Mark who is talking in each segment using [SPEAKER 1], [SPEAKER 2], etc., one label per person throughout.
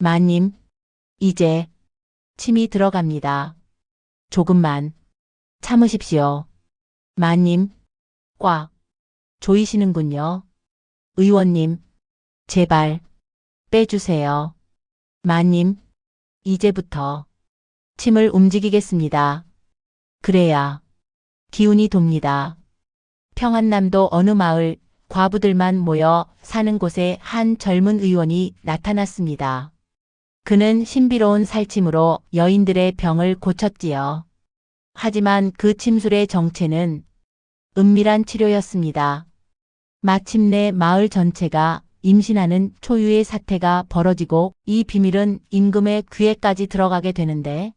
[SPEAKER 1] 마님, 이제 침이 들어갑니다. 조금만 참으십시오. 마님, 꽉 조이시는군요. 의원님, 제발 빼주세요. 마님, 이제부터 침을 움직이겠습니다. 그래야 기운이 돕니다. 평안남도 어느 마을 과부들만 모여 사는 곳에 한 젊은 의원이 나타났습니다. 그는 신비로운 살침으로 여인들의 병을 고쳤지요. 하지만 그 침술의 정체는 은밀한 치료였습니다. 마침내 마을 전체가 임신하는 초유의 사태가 벌어지고 이 비밀은 임금의 귀에까지 들어가게 되는데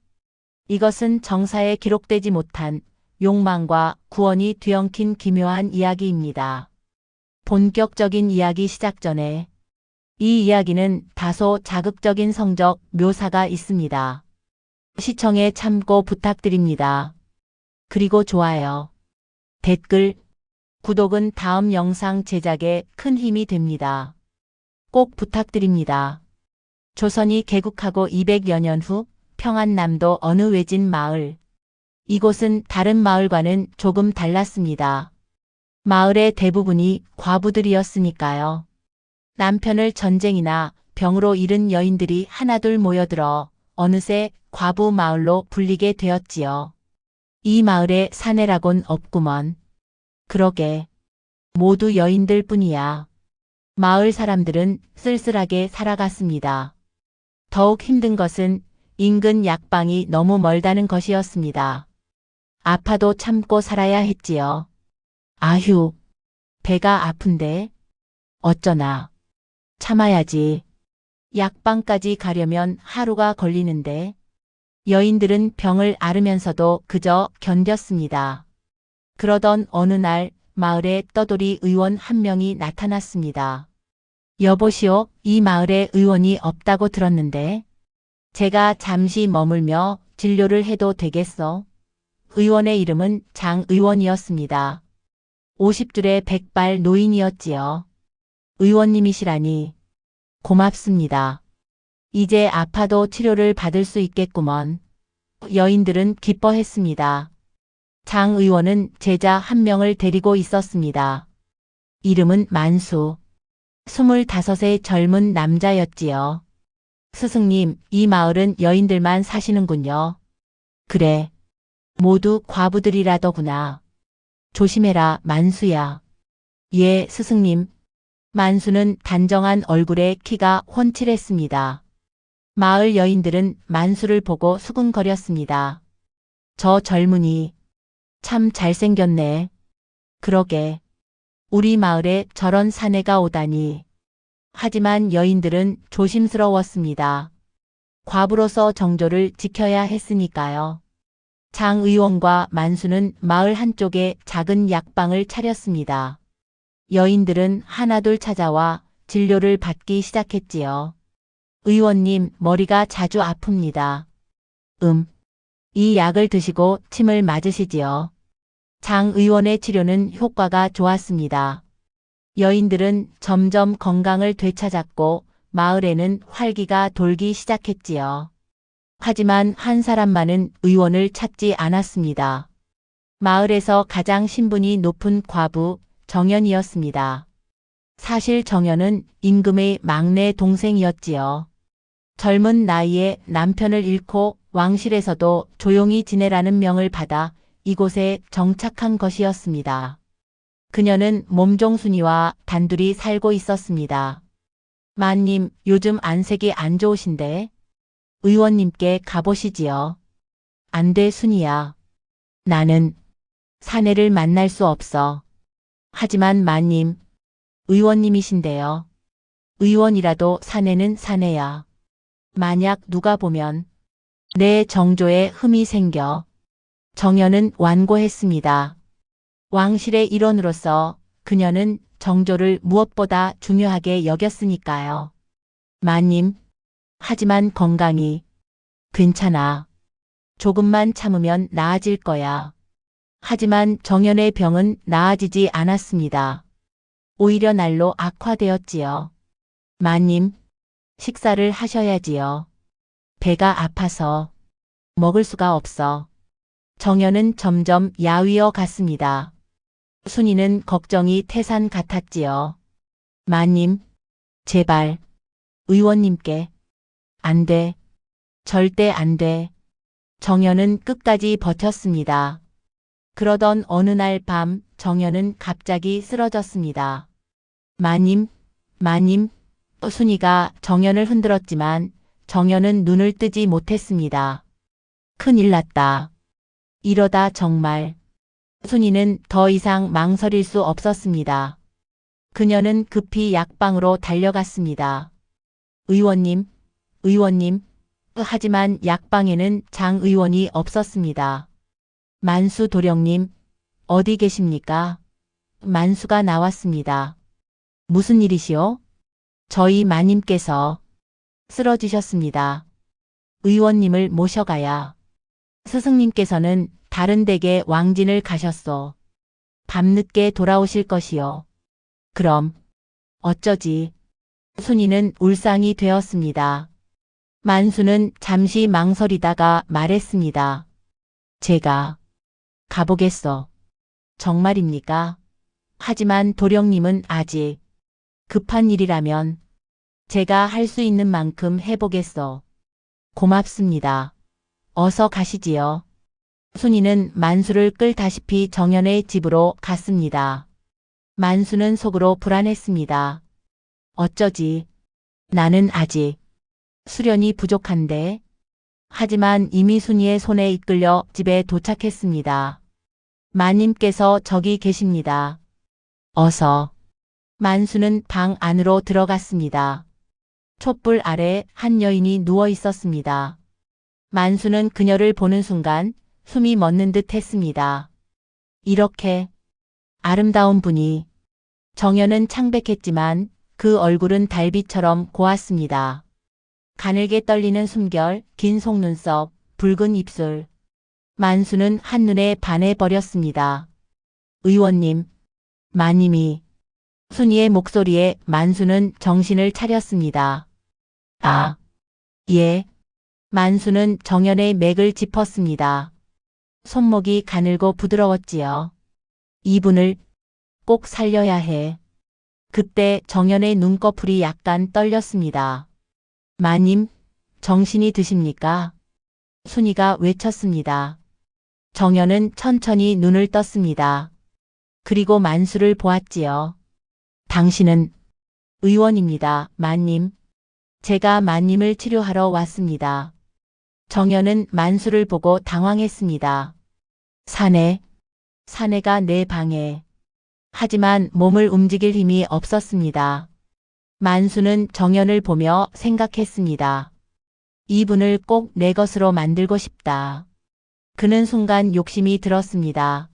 [SPEAKER 1] 이것은 정사에 기록되지 못한 욕망과 구원이 뒤엉킨 기묘한 이야기입니다. 본격적인 이야기 시작 전에 이 이야기는 다소 자극적인 성적 묘사가 있습니다. 시청에 참고 부탁드립니다. 그리고 좋아요, 댓글, 구독은 다음 영상 제작에 큰 힘이 됩니다. 꼭 부탁드립니다. 조선이 개국하고 200여 년 후 평안남도 어느 외진 마을. 이곳은 다른 마을과는 조금 달랐습니다. 마을의 대부분이 과부들이었으니까요. 남편을 전쟁이나 병으로 잃은 여인들이 하나둘 모여들어 어느새 과부 마을로 불리게 되었지요. 이 마을에 사내라곤 없구먼. 그러게, 모두 여인들 뿐이야. 마을 사람들은 쓸쓸하게 살아갔습니다. 더욱 힘든 것은 인근 약방이 너무 멀다는 것이었습니다. 아파도 참고 살아야 했지요. 아휴, 배가 아픈데 어쩌나. 참아야지. 약방까지 가려면 하루가 걸리는데 여인들은 병을 앓으면서도 그저 견뎠습니다. 그러던 어느 날 마을에 떠돌이 의원 한 명이 나타났습니다. 여보시오, 이 마을에 의원이 없다고 들었는데 제가 잠시 머물며 진료를 해도 되겠소? 의원의 이름은 장 의원이었습니다. 50줄의 백발 노인이었지요. 의원님이시라니 고맙습니다. 이제 아파도 치료를 받을 수 있겠구먼. 여인들은 기뻐했습니다. 장 의원은 제자 한 명을 데리고 있었습니다. 이름은 만수. 25의 젊은 남자였지요. 스승님, 이 마을은 여인들만 사시는군요. 그래, 모두 과부들이라더구나. 조심해라, 만수야. 예, 스승님. 만수는 단정한 얼굴에 키가 훤칠했습니다. 마을 여인들은 만수를 보고 수근거렸습니다. 저 젊은이 참 잘생겼네. 그러게, 우리 마을에 저런 사내가 오다니. 하지만 여인들은 조심스러웠습니다. 과부로서 정조를 지켜야 했으니까요. 장 의원과 만수는 마을 한쪽에 작은 약방을 차렸습니다. 여인들은 하나둘 찾아와 진료를 받기 시작했지요. 의원님, 머리가 자주 아픕니다. 이 약을 드시고 침을 맞으시지요. 장 의원의 치료는 효과가 좋았습니다. 여인들은 점점 건강을 되찾았고 마을에는 활기가 돌기 시작했지요. 하지만 한 사람만은 의원을 찾지 않았습니다. 마을에서 가장 신분이 높은 과부 정연이었습니다. 사실 정연은 임금의 막내 동생이었지요. 젊은 나이에 남편을 잃고 왕실에서도 조용히 지내라는 명을 받아 이곳에 정착한 것이었습니다. 그녀는 몸종순이와 단둘이 살고 있었습니다. 마님, 요즘 안색이 안 좋으신데? 의원님께 가보시지요. 안 돼, 순이야. 나는 사내를 만날 수 없어. 하지만 마님, 의원님이신데요. 의원이라도 사내는 사내야. 만약 누가 보면 내 정조에 흠이 생겨. 정연은 완고했습니다. 왕실의 일원으로서 그녀는 정조를 무엇보다 중요하게 여겼으니까요. 마님, 하지만 건강이 괜찮아. 조금만 참으면 나아질 거야. 하지만 정연의 병은 나아지지 않았습니다. 오히려 날로 악화되었지요. 마님, 식사를 하셔야지요. 배가 아파서 먹을 수가 없어. 정연은 점점 야위어 갔습니다. 순이는 걱정이 태산 같았지요. 마님, 제발, 의원님께. 안 돼. 절대 안 돼. 정연은 끝까지 버텼습니다. 그러던 어느 날 밤 정연은 갑자기 쓰러졌습니다. 마님, 마님, 순이가 정연을 흔들었지만 정연은 눈을 뜨지 못했습니다. 큰일 났다. 이러다 정말. 순이는 더 이상 망설일 수 없었습니다. 그녀는 급히 약방으로 달려갔습니다. 의원님, 의원님. 하지만 약방에는 장 의원이 없었습니다. 만수 도령님, 어디 계십니까? 만수가 나왔습니다. 무슨 일이시오? 저희 마님께서 쓰러지셨습니다. 의원님을 모셔가야. 스승님께서는 다른 댁에 왕진을 가셨소. 밤늦게 돌아오실 것이요. 그럼 어쩌지? 순이는 울상이 되었습니다. 만수는 잠시 망설이다가 말했습니다. 제가 가보겠소. 정말입니까? 하지만 도령님은 아직 급한 일이라면 제가 할 수 있는 만큼 해보겠소. 고맙습니다. 어서 가시지요. 순이는 만수를 끌다시피 정연의 집으로 갔습니다. 만수는 속으로 불안했습니다. 어쩌지? 나는 아직 수련이 부족한데. 하지만 이미 순이의 손에 이끌려 집에 도착했습니다. 마님께서 저기 계십니다. 어서. 만수는 방 안으로 들어갔습니다. 촛불 아래 한 여인이 누워 있었습니다. 만수는 그녀를 보는 순간 숨이 멎는 듯 했습니다. 이렇게 아름다운 분이. 정연은 창백했지만 그 얼굴은 달빛처럼 고왔습니다. 가늘게 떨리는 숨결, 긴 속눈썹, 붉은 입술. 만수는 한눈에 반해버렸습니다. 의원님, 마님이. 순이의 목소리에 만수는 정신을 차렸습니다. 아, 예. 만수는 정연의 맥을 짚었습니다. 손목이 가늘고 부드러웠지요. 이분을 꼭 살려야 해. 그때 정연의 눈꺼풀이 약간 떨렸습니다. 마님, 정신이 드십니까? 순이가 외쳤습니다. 정연은 천천히 눈을 떴습니다. 그리고 만수를 보았지요. 당신은 의원입니다, 마님. 제가 마님을 치료하러 왔습니다. 정연은 만수를 보고 당황했습니다. 사내가 내 방에. 하지만 몸을 움직일 힘이 없었습니다. 만수는 정연을 보며 생각했습니다. 이분을 꼭 내 것으로 만들고 싶다. 그는 순간 욕심이 들었습니다.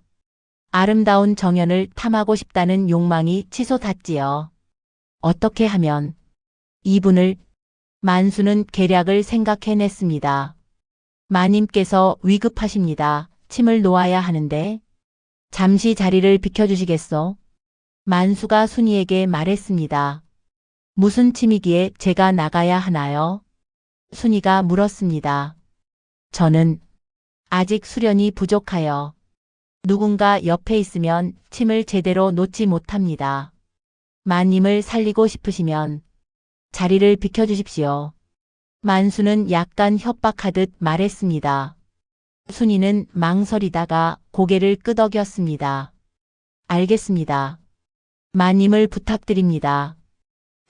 [SPEAKER 1] 아름다운 정연을 탐하고 싶다는 욕망이 치솟았지요. 어떻게 하면 이분을. 만수는 계략을 생각해냈습니다. 마님께서 위급하십니다. 침을 놓아야 하는데. 잠시 자리를 비켜주시겠소? 만수가 순이에게 말했습니다. 무슨 침이기에 제가 나가야 하나요? 순이가 물었습니다. 저는 아직 수련이 부족하여 누군가 옆에 있으면 침을 제대로 놓지 못합니다. 마님을 살리고 싶으시면 자리를 비켜주십시오. 만수는 약간 협박하듯 말했습니다. 순이는 망설이다가 고개를 끄덕였습니다. 알겠습니다. 마님을 부탁드립니다.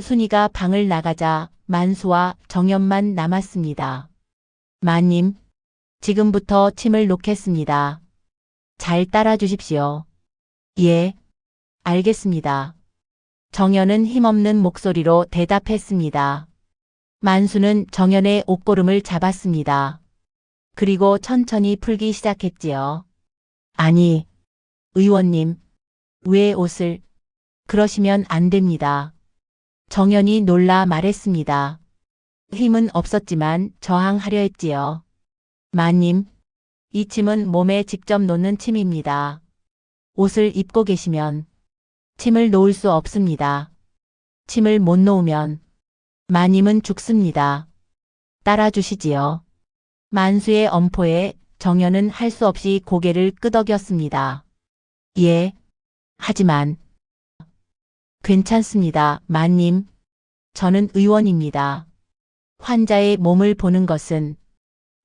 [SPEAKER 1] 순이가 방을 나가자 만수와 정연만 남았습니다. 마님, 지금부터 침을 놓겠습니다. 잘 따라 주십시오. 예, 알겠습니다. 정연은 힘없는 목소리로 대답했습니다. 만수는 정연의 옷고름을 잡았습니다. 그리고 천천히 풀기 시작했지요. 아니, 의원님, 왜 옷을. 그러시면 안 됩니다. 정연이 놀라 말했습니다. 힘은 없었지만 저항하려 했지요. 마님, 이 침은 몸에 직접 놓는 침입니다. 옷을 입고 계시면 침을 놓을 수 없습니다. 침을 못 놓으면. 마님은 죽습니다. 따라주시지요. 만수의 엄포에 정연은 할 수 없이 고개를 끄덕였습니다. 예. 하지만 괜찮습니다, 마님. 저는 의원입니다. 환자의 몸을 보는 것은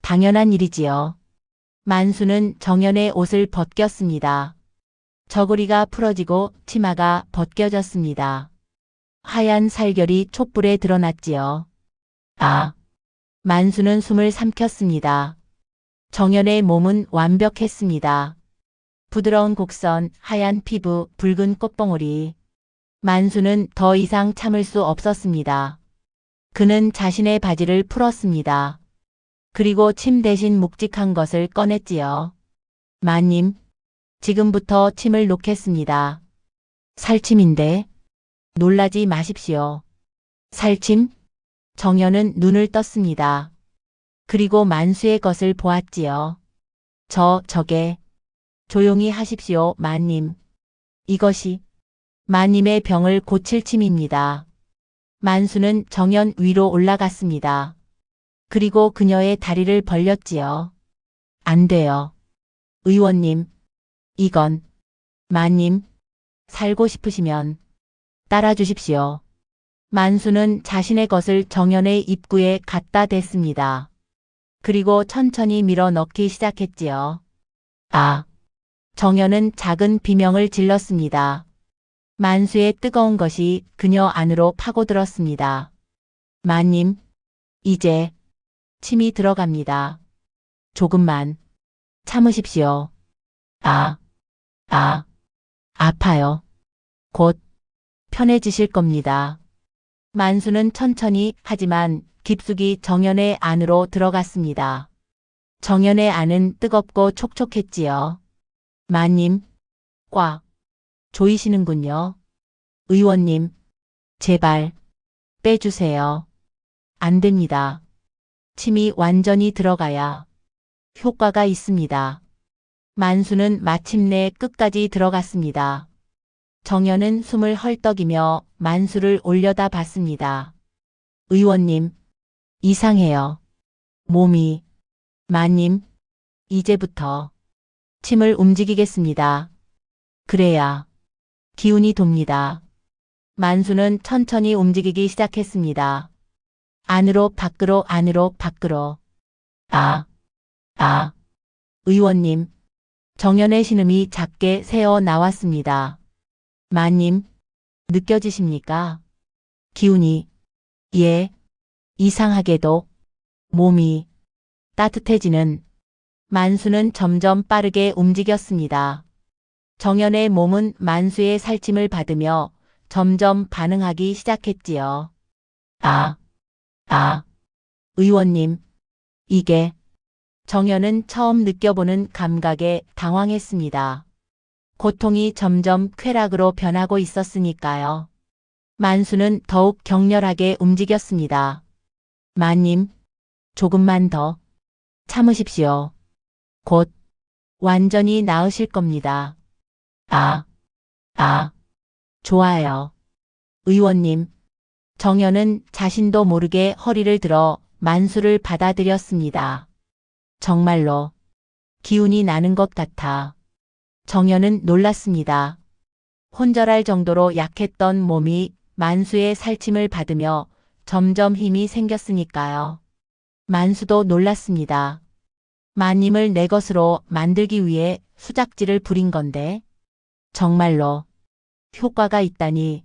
[SPEAKER 1] 당연한 일이지요. 만수는 정연의 옷을 벗겼습니다. 저고리가 풀어지고 치마가 벗겨졌습니다. 하얀 살결이 촛불에 드러났지요. 아! 만수는 숨을 삼켰습니다. 정연의 몸은 완벽했습니다. 부드러운 곡선, 하얀 피부, 붉은 꽃봉오리. 만수는 더 이상 참을 수 없었습니다. 그는 자신의 바지를 풀었습니다. 그리고 침 대신 묵직한 것을 꺼냈지요. 마님, 지금부터 침을 놓겠습니다. 살침인데? 놀라지 마십시오. 살침? 정연은 눈을 떴습니다. 그리고 만수의 것을 보았지요. 저게. 조용히 하십시오, 마님. 이것이 마님의 병을 고칠 침입니다. 만수는 정연 위로 올라갔습니다. 그리고 그녀의 다리를 벌렸지요. 안 돼요. 의원님, 이건 마님, 살고 싶으시면 따라주십시오. 만수는 자신의 것을 정연의 입구에 갖다 댔습니다. 그리고 천천히 밀어 넣기 시작했지요. 아! 정연은 작은 비명을 질렀습니다. 만수의 뜨거운 것이 그녀 안으로 파고들었습니다. 마님, 이제 침이 들어갑니다. 조금만 참으십시오. 아파요. 곧 편해지실 겁니다. 만수는 천천히 하지만 깊숙이 정연의 안으로 들어갔습니다. 정연의 안은 뜨겁고 촉촉했지요. 마님, 꽉 조이시는군요. 의원님, 제발 빼주세요. 안 됩니다. 침이 완전히 들어가야 효과가 있습니다. 만수는 마침내 끝까지 들어갔습니다. 정연은 숨을 헐떡이며 만수를 올려다 봤습니다. 의원님, 이상해요. 몸이. 마님, 이제부터 침을 움직이겠습니다. 그래야 기운이 돕니다. 만수는 천천히 움직이기 시작했습니다. 안으로 밖으로 안으로 밖으로. 의원님, 정연의 신음이 작게 새어 나왔습니다. 마님, 느껴지십니까? 기운이. 예. 이상하게도 몸이 따뜻해지는. 만수는 점점 빠르게 움직였습니다. 정연의 몸은 만수의 살침을 받으며 점점 반응하기 시작했지요. 의원님, 이게. 정연은 처음 느껴보는 감각에 당황했습니다. 고통이 점점 쾌락으로 변하고 있었으니까요. 만수는 더욱 격렬하게 움직였습니다. 마님, 조금만 더 참으십시오. 곧 완전히 나으실 겁니다. 좋아요. 의원님, 정연은 자신도 모르게 허리를 들어 만수를 받아들였습니다. 정말로 기운이 나는 것 같아. 정연은 놀랐습니다. 혼절할 정도로 약했던 몸이 만수의 살침을 받으며 점점 힘이 생겼으니까요. 만수도 놀랐습니다. 마님을 내 것으로 만들기 위해 수작질을 부린 건데 정말로 효과가 있다니.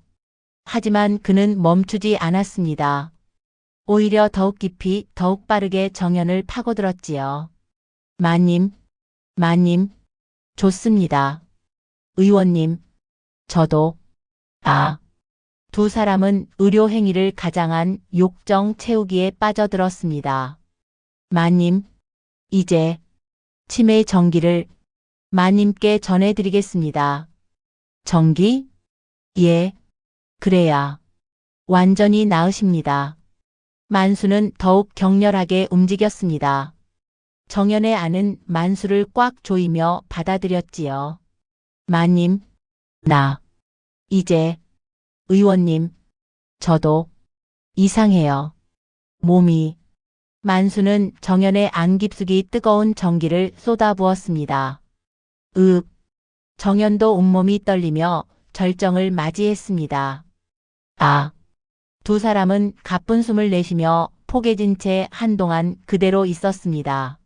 [SPEAKER 1] 하지만 그는 멈추지 않았습니다. 오히려 더욱 깊이 더욱 빠르게 정연을 파고들었지요. 마님, 좋습니다. 의원님, 저도. 두 사람은 의료 행위를 가장한 욕정 채우기에 빠져들었습니다. 마님, 이제 치매 전기를 마님께 전해드리겠습니다. 전기? 예, 그래야 완전히 나으십니다. 만수는 더욱 격렬하게 움직였습니다. 정연의 안은 만수를 꽉 조이며 받아들였지요. 마님, 나 이제. 의원님, 저도. 이상해요. 몸이. 만수는 정연의 안 깊숙이 뜨거운 전기를 쏟아부었습니다. 윽. 정연도 온몸이 떨리며 절정을 맞이했습니다. 아. 두 사람은 가쁜 숨을 내쉬며 포개진 채 한동안 그대로 있었습니다.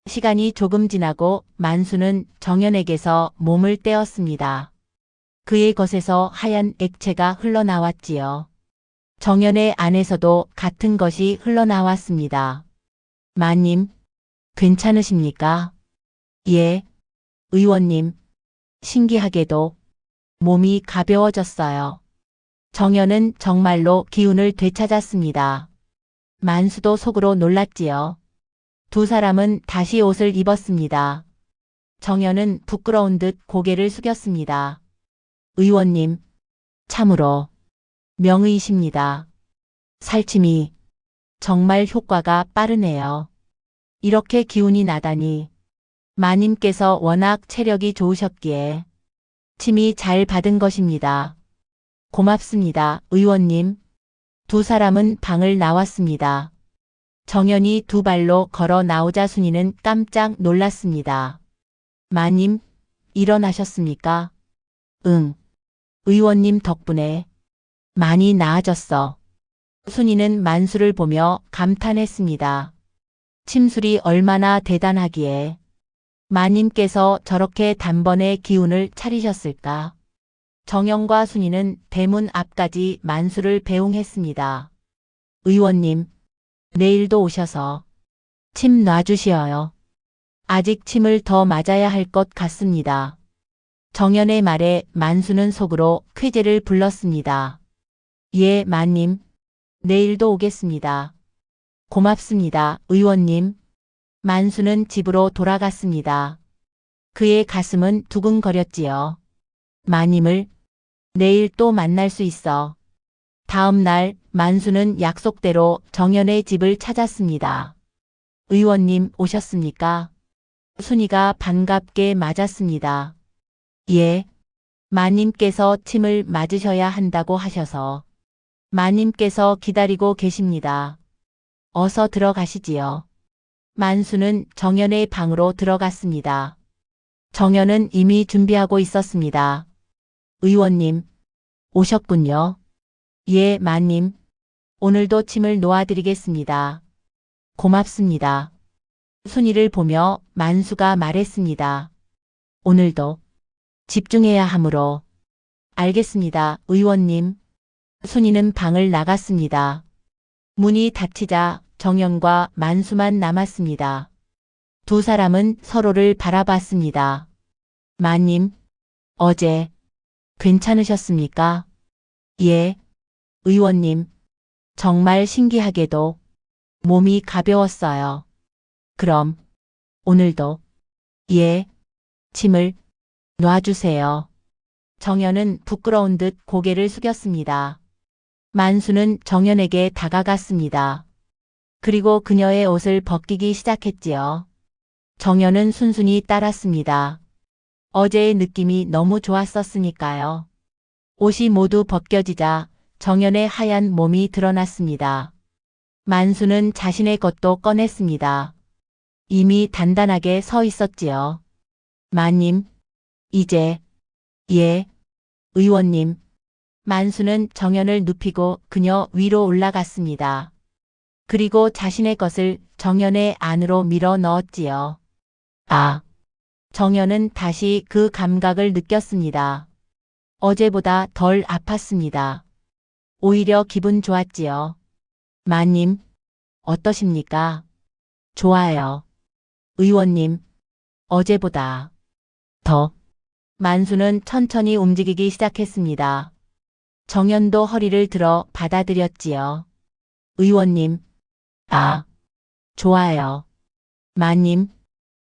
[SPEAKER 1] 시간이 조금 지나고 만수는 정연에게서 몸을 떼었습니다. 그의 것에서 하얀 액체가 흘러나왔지요. 정연의 안에서도 같은 것이 흘러나왔습니다. 마님, 괜찮으십니까? 예, 의원님. 신기하게도 몸이 가벼워졌어요. 정연은 정말로 기운을 되찾았습니다. 만수도 속으로 놀랐지요. 두 사람은 다시 옷을 입었습니다. 정연은 부끄러운 듯 고개를 숙였습니다. 의원님, 참으로 명의이십니다. 살침이 정말 효과가 빠르네요. 이렇게 기운이 나다니. 마님께서 워낙 체력이 좋으셨기에 침이 잘 받은 것입니다. 고맙습니다, 의원님. 두 사람은 방을 나왔습니다. 정연이 두 발로 걸어 나오자 순이는 깜짝 놀랐습니다. 마님, 일어나셨습니까? 응. 의원님 덕분에 많이 나아졌어. 순이는 만수를 보며 감탄했습니다. 침술이 얼마나 대단하기에 마님께서 저렇게 단번에 기운을 차리셨을까? 정연과 순이는 대문 앞까지 만수를 배웅했습니다. 의원님, 내일도 오셔서 침 놔주시어요. 아직 침을 더 맞아야 할 것 같습니다. 정연의 말에 만수는 속으로 쾌재를 불렀습니다. 예, 마님. 내일도 오겠습니다. 고맙습니다, 의원님. 만수는 집으로 돌아갔습니다. 그의 가슴은 두근거렸지요. 마님을 내일 또 만날 수 있어. 다음 날 만수는 약속대로 정연의 집을 찾았습니다. 의원님 오셨습니까? 순이가 반갑게 맞았습니다. 예. 마님께서 침을 맞으셔야 한다고 하셔서 마님께서 기다리고 계십니다. 어서 들어가시지요. 만수는 정연의 방으로 들어갔습니다. 정연은 이미 준비하고 있었습니다. 의원님, 오셨군요. 예, 마님. 오늘도 침을 놓아드리겠습니다. 고맙습니다. 순이를 보며 만수가 말했습니다. 오늘도 집중해야 하므로. 알겠습니다, 의원님. 순이는 방을 나갔습니다. 문이 닫히자 정연과 만수만 남았습니다. 두 사람은 서로를 바라봤습니다. 마님, 어제 괜찮으셨습니까? 예, 의원님. 정말 신기하게도 몸이 가벼웠어요. 그럼 오늘도 예, 침을 놔주세요. 정연은 부끄러운 듯 고개를 숙였습니다. 만수는 정연에게 다가갔습니다. 그리고 그녀의 옷을 벗기기 시작했지요. 정연은 순순히 따랐습니다. 어제의 느낌이 너무 좋았었으니까요. 옷이 모두 벗겨지자 정연의 하얀 몸이 드러났습니다. 만수는 자신의 것도 꺼냈습니다. 이미 단단하게 서 있었지요. 마님, 이제, 예, 의원님. 만수는 정연을 눕히고 그녀 위로 올라갔습니다. 그리고 자신의 것을 정연의 안으로 밀어 넣었지요. 아, 정연은 다시 그 감각을 느꼈습니다. 어제보다 덜 아팠습니다. 오히려 기분 좋았지요. 마님, 어떠십니까? 좋아요. 의원님, 어제보다 더. 만수는 천천히 움직이기 시작했습니다. 정연도 허리를 들어 받아들였지요. 의원님, 아, 좋아요. 마님,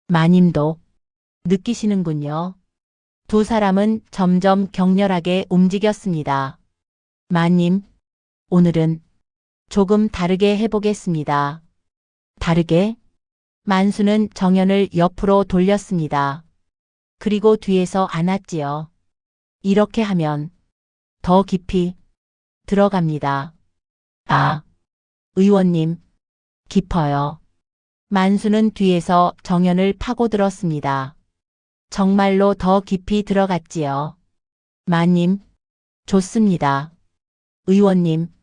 [SPEAKER 1] 마님도 느끼시는군요. 두 사람은 점점 격렬하게 움직였습니다. 마님, 오늘은 조금 다르게 해보겠습니다. 다르게? 만수는 정연을 옆으로 돌렸습니다. 그리고 뒤에서 안았지요. 이렇게 하면 더 깊이 들어갑니다. 아, 의원님, 깊어요. 만수는 뒤에서 정연을 파고들었습니다. 정말로 더 깊이 들어갔지요. 마님, 좋습니다. 의원님,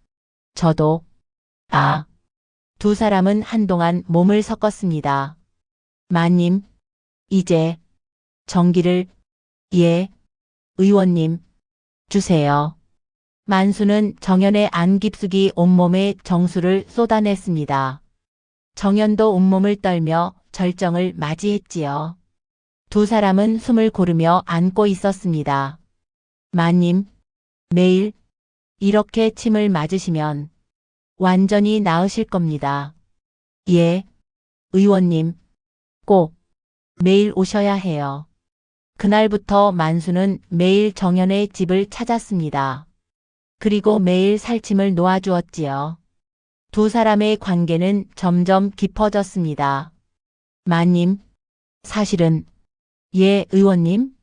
[SPEAKER 1] 저도. 아, 두 사람은 한동안 몸을 섞었습니다. 마님, 이제 전기를, 예, 의원님, 주세요. 만수는 정연의 안 깊숙이 온몸에 정수를 쏟아냈습니다. 정연도 온몸을 떨며 절정을 맞이했지요. 두 사람은 숨을 고르며 안고 있었습니다. 마님, 매일 이렇게 침을 맞으시면 완전히 나으실 겁니다. 예, 의원님, 꼭 매일 오셔야 해요. 그날부터 만수는 매일 정연의 집을 찾았습니다. 그리고 매일 살침을 놓아주었지요. 두 사람의 관계는 점점 깊어졌습니다. 마님, 사실은, 예, 의원님,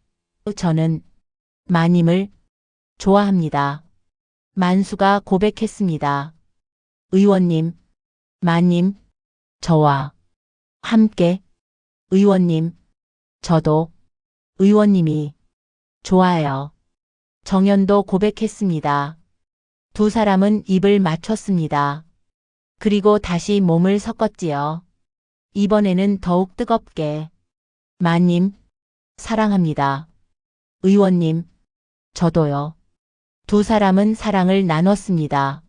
[SPEAKER 1] 저는 마님을 좋아합니다. 만수가 고백했습니다. 의원님, 마님, 저와 함께, 의원님, 저도 의원님이 좋아요. 정연도 고백했습니다. 두 사람은 입을 맞췄습니다. 그리고 다시 몸을 섞었지요. 이번에는 더욱 뜨겁게. 마님, 사랑합니다. 의원님, 저도요. 두 사람은 사랑을 나눴습니다.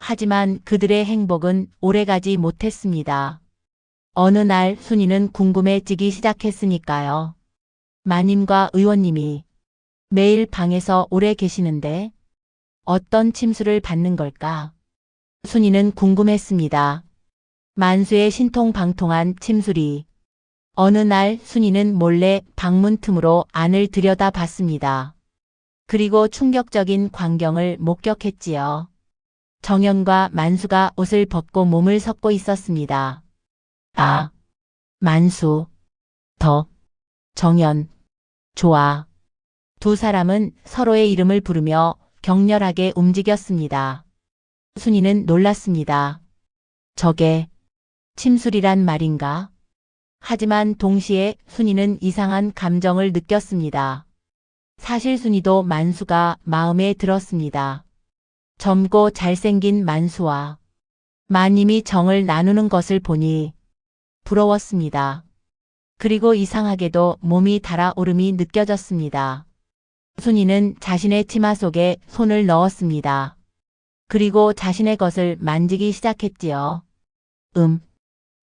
[SPEAKER 1] 하지만 그들의 행복은 오래가지 못했습니다. 어느 날 순이는 궁금해지기 시작했으니까요. 마님과 의원님이 매일 방에서 오래 계시는데 어떤 침수를 받는 걸까? 순이는 궁금했습니다. 만수의 신통방통한 침술이. 어느 날 순이는 몰래 방문 틈으로 안을 들여다봤습니다. 그리고 충격적인 광경을 목격했지요. 정연과 만수가 옷을 벗고 몸을 섞고 있었습니다. 아, 만수, 더, 정연, 좋아. 두 사람은 서로의 이름을 부르며 격렬하게 움직였습니다. 순이는 놀랐습니다. 저게 침술이란 말인가? 하지만 동시에 순이는 이상한 감정을 느꼈습니다. 사실 순이도 만수가 마음에 들었습니다. 젊고 잘생긴 만수와 마님이 정을 나누는 것을 보니 부러웠습니다. 그리고 이상하게도 몸이 달아오름이 느껴졌습니다. 순이는 자신의 치마 속에 손을 넣었습니다. 그리고 자신의 것을 만지기 시작했지요.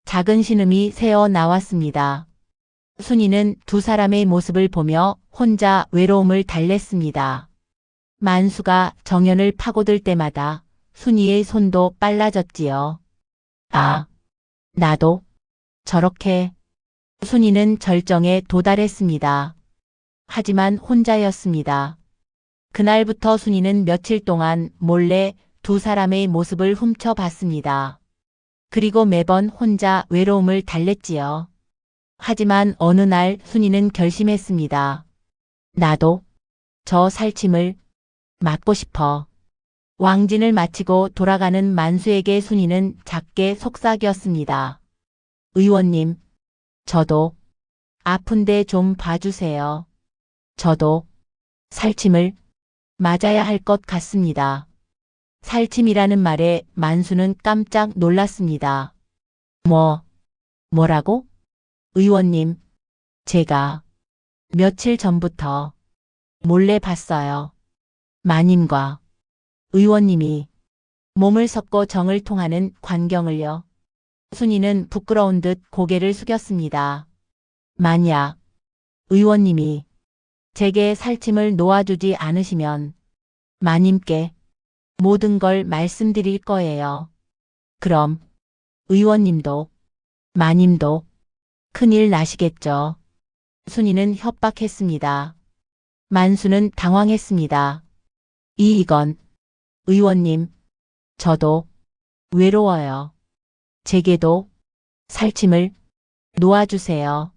[SPEAKER 1] 작은 신음이 새어 나왔습니다. 순이는 두 사람의 모습을 보며 혼자 외로움을 달랬습니다. 만수가 정연을 파고들 때마다 순이의 손도 빨라졌지요. 아, 나도 저렇게. 순이는 절정에 도달했습니다. 하지만 혼자였습니다. 그날부터 순이는 며칠 동안 몰래 두 사람의 모습을 훔쳐봤습니다. 그리고 매번 혼자 외로움을 달랬지요. 하지만 어느 날 순이는 결심했습니다. 나도 저 살침을 맡고 싶어. 왕진을 마치고 돌아가는 만수에게 순이는 작게 속삭였습니다. 의원님, 저도 아픈데 좀 봐주세요. 저도 살침을 맞아야 할 것 같습니다. 살침이라는 말에 만수는 깜짝 놀랐습니다. 뭐라고? 의원님, 제가 며칠 전부터 몰래 봤어요. 마님과 의원님이 몸을 섞고 정을 통하는 광경을요. 순이는 부끄러운 듯 고개를 숙였습니다. 만약 의원님이 제게 살침을 놓아주지 않으시면 마님께 모든 걸 말씀드릴 거예요. 그럼 의원님도 마님도 큰일 나시겠죠. 순이는 협박했습니다. 만수는 당황했습니다. 이건 의원님, 저도 외로워요. 제게도 살침을 놓아주세요.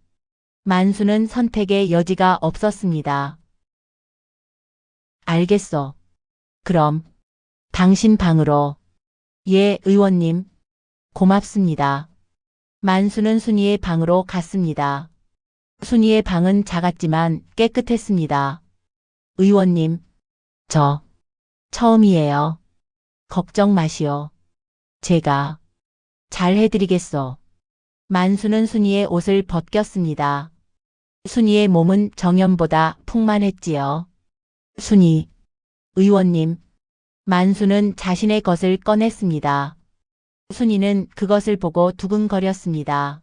[SPEAKER 1] 만수는 선택의 여지가 없었습니다. 알겠어. 그럼 당신 방으로 예, 의원님. 고맙습니다. 만수는 순이의 방으로 갔습니다. 순이의 방은 작았지만 깨끗했습니다. 의원님, 저 처음이에요. 걱정 마시오. 제가 잘 해드리겠소. 만수는 순이의 옷을 벗겼습니다. 순이의 몸은 정연보다 풍만했지요. 순이, 의원님, 만수는 자신의 것을 꺼냈습니다. 순이는 그것을 보고 두근거렸습니다.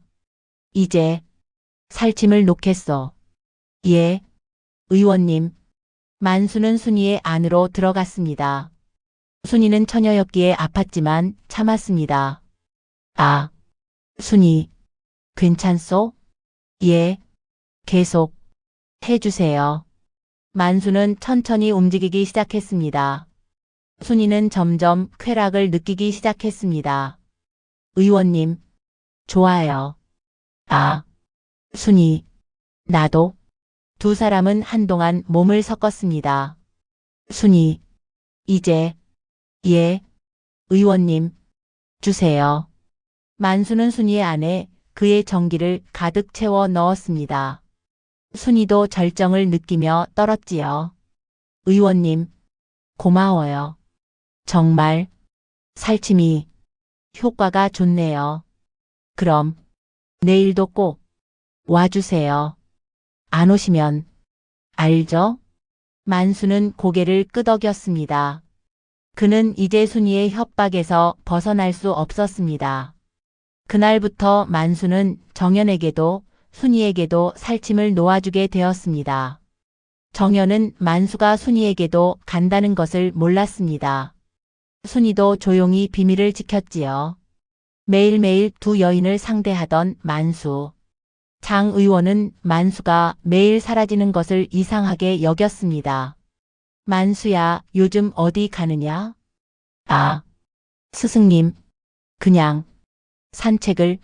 [SPEAKER 1] 이제 살침을 놓겠소. 예, 의원님. 만수는 순이의 안으로 들어갔습니다. 순이는 처녀였기에 아팠지만 참았습니다. 아, 순이, 괜찮소? 예, 계속 해주세요. 만수는 천천히 움직이기 시작했습니다. 순이는 점점 쾌락을 느끼기 시작했습니다. 의원님, 좋아요. 아, 순이, 나도. 두 사람은 한동안 몸을 섞었습니다. 순이, 이제, 예, 의원님, 주세요. 만수는 순이의 안에 그의 정기를 가득 채워 넣었습니다. 순이도 절정을 느끼며 떨었지요. 의원님, 고마워요. 정말, 살침이 효과가 좋네요. 그럼, 내일도 꼭 와주세요. 안 오시면, 알죠? 만수는 고개를 끄덕였습니다. 그는 이제 순이의 협박에서 벗어날 수 없었습니다. 그날부터 만수는 정연에게도 순이에게도 살침을 놓아주게 되었습니다. 정연은 만수가 순이에게도 간다는 것을 몰랐습니다. 순이도 조용히 비밀을 지켰지요. 매일매일 두 여인을 상대하던 만수. 장 의원은 만수가 매일 사라지는 것을 이상하게 여겼습니다. 만수야, 요즘 어디 가느냐? 아, 스승님, 그냥 산책을.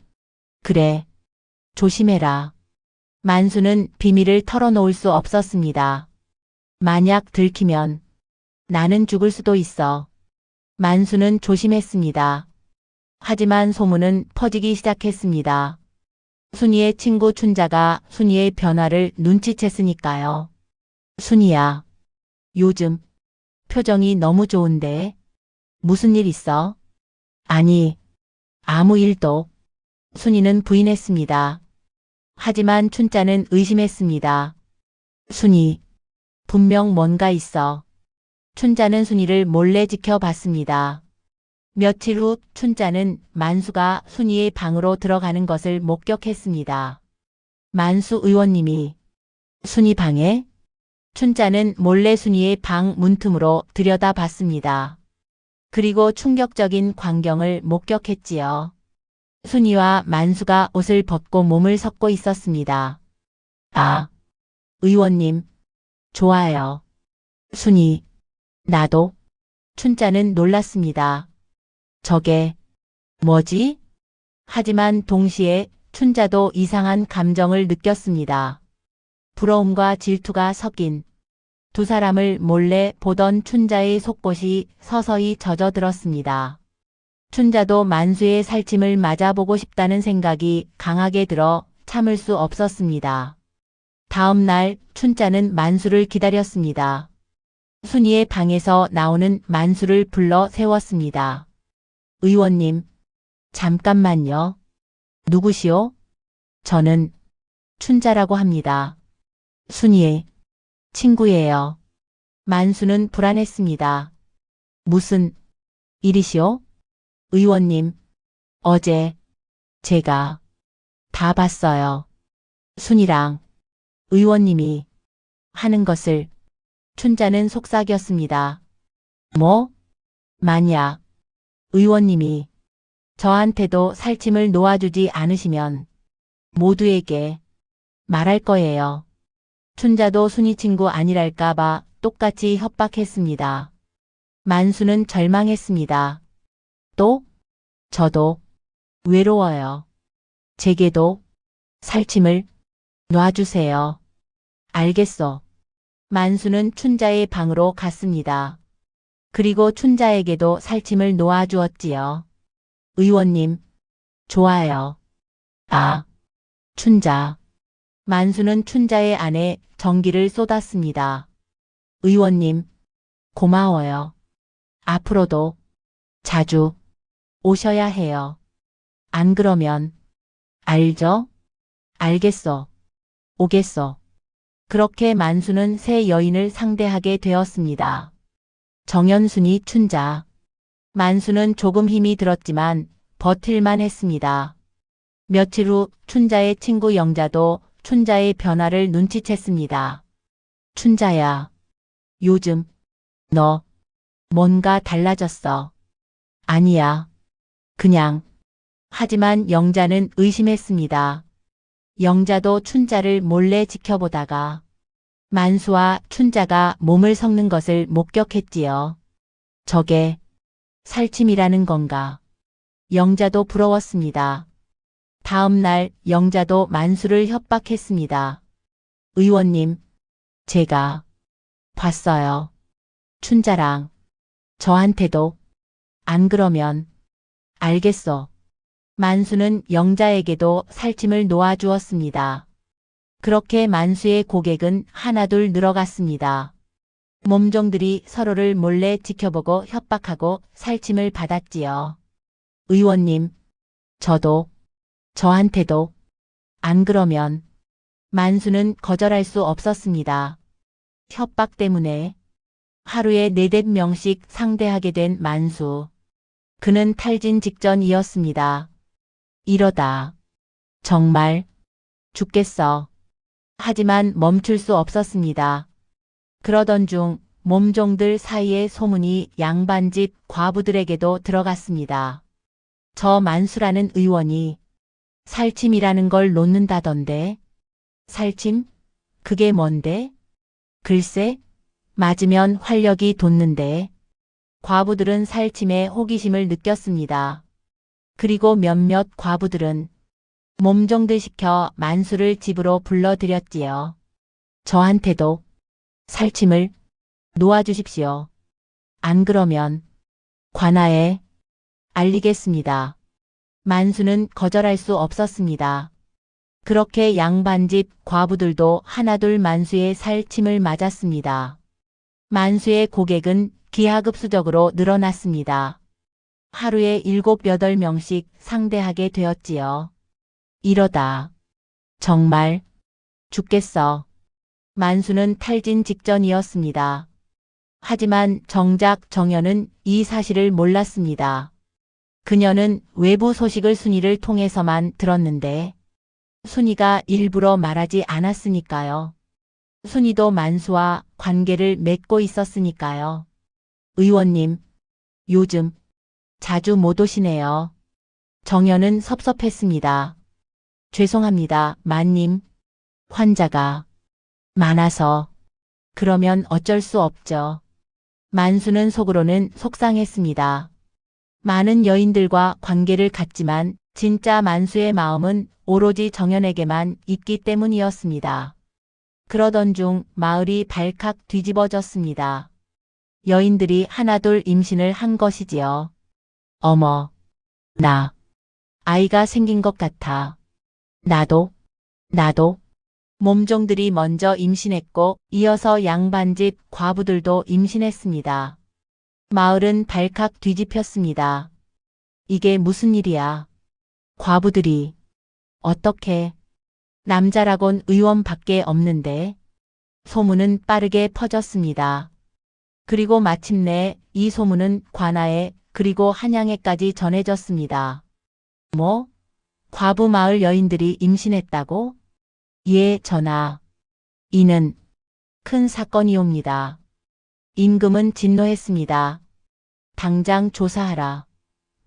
[SPEAKER 1] 그래, 조심해라. 만수는 비밀을 털어놓을 수 없었습니다. 만약 들키면 나는 죽을 수도 있어. 만수는 조심했습니다. 하지만 소문은 퍼지기 시작했습니다. 순이의 친구 춘자가 순이의 변화를 눈치챘으니까요. 순이야, 요즘 표정이 너무 좋은데 무슨 일 있어? 아니, 아무 일도. 순이는 부인했습니다. 하지만 춘자는 의심했습니다. 순이, 분명 뭔가 있어. 춘자는 순이를 몰래 지켜봤습니다. 며칠 후 춘자는 만수가 순이의 방으로 들어가는 것을 목격했습니다. 만수 의원님이 순이 방에? 춘자는 몰래 순이의 방 문틈으로 들여다봤습니다. 그리고 충격적인 광경을 목격했지요. 순이와 만수가 옷을 벗고 몸을 섞고 있었습니다. 아, 의원님, 좋아요. 순이, 나도. 춘자는 놀랐습니다. 저게 뭐지? 하지만 동시에 춘자도 이상한 감정을 느꼈습니다. 부러움과 질투가 섞인 두 사람을 몰래 보던 춘자의 속옷이 서서히 젖어들었습니다. 춘자도 만수의 살침을 맞아보고 싶다는 생각이 강하게 들어 참을 수 없었습니다. 다음 날 춘자는 만수를 기다렸습니다. 순이의 방에서 나오는 만수를 불러 세웠습니다. 의원님, 잠깐만요. 누구시오? 저는 춘자라고 합니다. 순이의 친구예요. 만수는 불안했습니다. 무슨 일이시오? 의원님, 어제 제가 다 봤어요. 순이랑 의원님이 하는 것을. 춘자는 속삭였습니다. 뭐? 만약 의원님이 저한테도 살침을 놓아주지 않으시면 모두에게 말할 거예요. 춘자도 순이 친구 아니랄까봐 똑같이 협박했습니다. 만수는 절망했습니다. 또? 저도 외로워요. 제게도 살침을 놔주세요. 알겠어. 만수는 춘자의 방으로 갔습니다. 그리고 춘자에게도 살침을 놓아주었지요. 의원님, 좋아요. 아, 춘자. 만수는 춘자의 안에 정기를 쏟았습니다. 의원님, 고마워요. 앞으로도 자주 오셔야 해요. 안 그러면, 알죠? 알겠어. 오겠어. 그렇게 만수는 새 여인을 상대하게 되었습니다. 정연순이 춘자. 만수는 조금 힘이 들었지만 버틸만 했습니다. 며칠 후 춘자의 친구 영자도 춘자의 변화를 눈치챘습니다. 춘자야, 요즘 너 뭔가 달라졌어. 아니야. 그냥. 하지만 영자는 의심했습니다. 영자도 춘자를 몰래 지켜보다가 만수와 춘자가 몸을 섞는 것을 목격했지요. 저게 살침이라는 건가? 영자도 부러웠습니다. 다음 날 영자도 만수를 협박했습니다. 의원님, 제가 봤어요. 춘자랑 저한테도 안 그러면 알겠어. 만수는 영자에게도 살침을 놓아주었습니다. 그렇게 만수의 고객은 하나둘 늘어갔습니다. 몸종들이 서로를 몰래 지켜보고 협박하고 살침을 받았지요. 의원님, 저도, 저한테도, 안 그러면 만수는 거절할 수 없었습니다. 협박 때문에 하루에 4~5명씩 상대하게 된 만수. 그는 탈진 직전이었습니다. 이러다 정말 죽겠어. 하지만 멈출 수 없었습니다. 그러던 중 몸종들 사이의 소문이 양반집 과부들에게도 들어갔습니다. 저 만수라는 의원이 살침이라는 걸 놓는다던데. 살침? 그게 뭔데? 글쎄, 맞으면 활력이 돋는데. 과부들은 살침에 호기심을 느꼈습니다. 그리고 몇몇 과부들은 몸종들 시켜 만수를 집으로 불러들였지요. 저한테도 살침을 놓아주십시오. 안 그러면 관아에 알리겠습니다. 만수는 거절할 수 없었습니다. 그렇게 양반집 과부들도 하나둘 만수의 살침을 맞았습니다. 만수의 고객은 기하급수적으로 늘어났습니다. 하루에 7~8명씩 상대하게 되었지요. 이러다 정말 죽겠어. 만수는 탈진 직전이었습니다. 하지만 정작 정연은 이 사실을 몰랐습니다. 그녀는 외부 소식을 순이를 통해서만 들었는데 순이가 일부러 말하지 않았으니까요. 순이도 만수와 관계를 맺고 있었으니까요. 의원님, 요즘 자주 못 오시네요. 정연은 섭섭했습니다. 죄송합니다, 마님. 환자가 많아서. 그러면 어쩔 수 없죠. 만수는 속으로는 속상했습니다. 많은 여인들과 관계를 갖지만 진짜 만수의 마음은 오로지 정연에게만 있기 때문이었습니다. 그러던 중 마을이 발칵 뒤집어졌습니다. 여인들이 하나둘 임신을 한 것이지요. 어머, 나 아이가 생긴 것 같아. 나도. 몸종들이 먼저 임신했고 이어서 양반집 과부들도 임신했습니다. 마을은 발칵 뒤집혔습니다. 이게 무슨 일이야? 과부들이 어떻게? 남자라곤 의원밖에 없는데. 소문은 빠르게 퍼졌습니다. 그리고 마침내 이 소문은 관아에 그리고 한양에까지 전해졌습니다. 뭐? 과부 마을 여인들이 임신했다고? 예, 전하. 이는 큰 사건이옵니다. 임금은 진노했습니다. 당장 조사하라.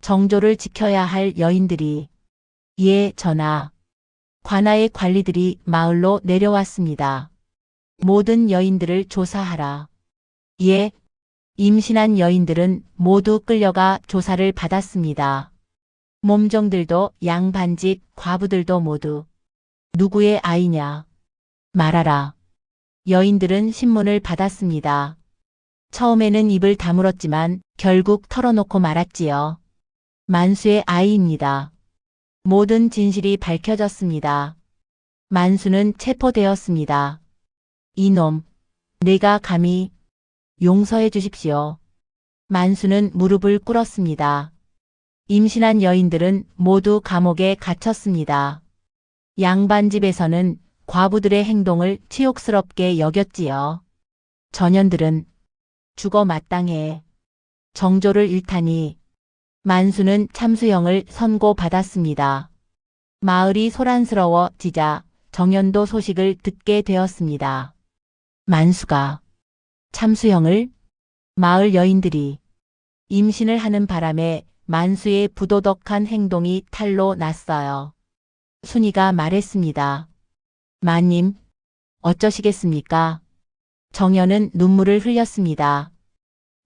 [SPEAKER 1] 정조를 지켜야 할 여인들이. 예, 전하. 관아의 관리들이 마을로 내려왔습니다. 모든 여인들을 조사하라. 예, 임신한 여인들은 모두 끌려가 조사를 받았습니다. 몸종들도 양반집 과부들도 모두. 누구의 아이냐? 말하라. 여인들은 신문을 받았습니다. 처음에는 입을 다물었지만 결국 털어놓고 말았지요. 만수의 아이입니다. 모든 진실이 밝혀졌습니다. 만수는 체포되었습니다. 이놈, 내가 감히 용서해 주십시오. 만수는 무릎을 꿇었습니다. 임신한 여인들은 모두 감옥에 갇혔습니다. 양반집에서는 과부들의 행동을 치욕스럽게 여겼지요. 전현들은 죽어 마땅해 정조를 일타니 만수는 참수형을 선고받았습니다. 마을이 소란스러워지자 정현도 소식을 듣게 되었습니다. 만수가 참수형을? 마을 여인들이 임신을 하는 바람에 만수의 부도덕한 행동이 탄로 났어요. 순이가 말했습니다. 마님, 어쩌시겠습니까? 정현은 눈물을 흘렸습니다.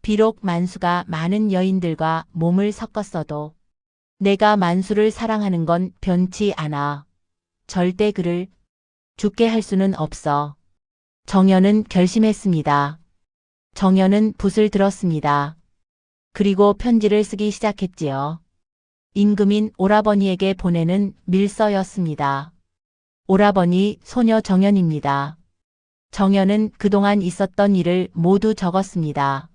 [SPEAKER 1] 비록 만수가 많은 여인들과 몸을 섞었어도 내가 만수를 사랑하는 건 변치 않아. 절대 그를 죽게 할 수는 없어. 정현은 결심했습니다. 정현은 붓을 들었습니다. 그리고 편지를 쓰기 시작했지요. 임금인 오라버니에게 보내는 밀서였습니다. 오라버니 소녀 정현입니다. 정현은 그동안 있었던 일을 모두 적었습니다.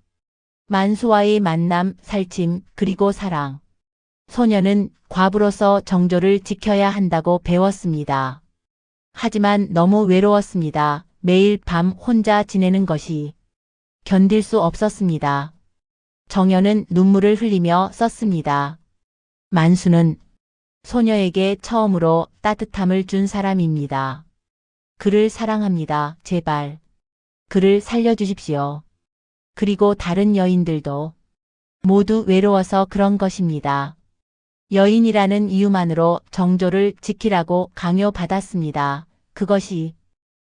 [SPEAKER 1] 만수와의 만남, 살찜, 그리고 사랑. 소녀는 과부로서 정조를 지켜야 한다고 배웠습니다. 하지만 너무 외로웠습니다. 매일 밤 혼자 지내는 것이 견딜 수 없었습니다. 정현은 눈물을 흘리며 썼습니다. 만수는 소녀에게 처음으로 따뜻함을 준 사람입니다. 그를 사랑합니다. 제발. 그를 살려주십시오. 그리고 다른 여인들도 모두 외로워서 그런 것입니다. 여인이라는 이유만으로 정조를 지키라고 강요받았습니다. 그것이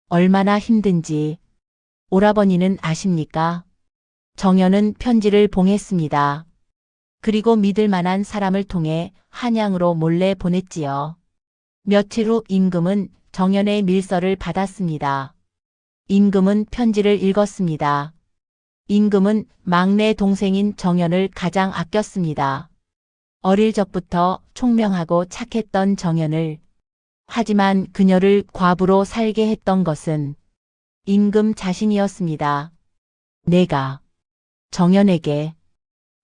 [SPEAKER 1] 얼마나 힘든지 오라버니는 아십니까? 정현은 편지를 봉했습니다. 그리고 믿을 만한 사람을 통해 한양으로 몰래 보냈지요. 며칠 후 임금은 정현의 밀서를 받았습니다. 임금은 편지를 읽었습니다. 임금은 막내 동생인 정현을 가장 아꼈습니다. 어릴 적부터 총명하고 착했던 정현을, 하지만 그녀를 과부로 살게 했던 것은 임금 자신이었습니다. 내가 정현에게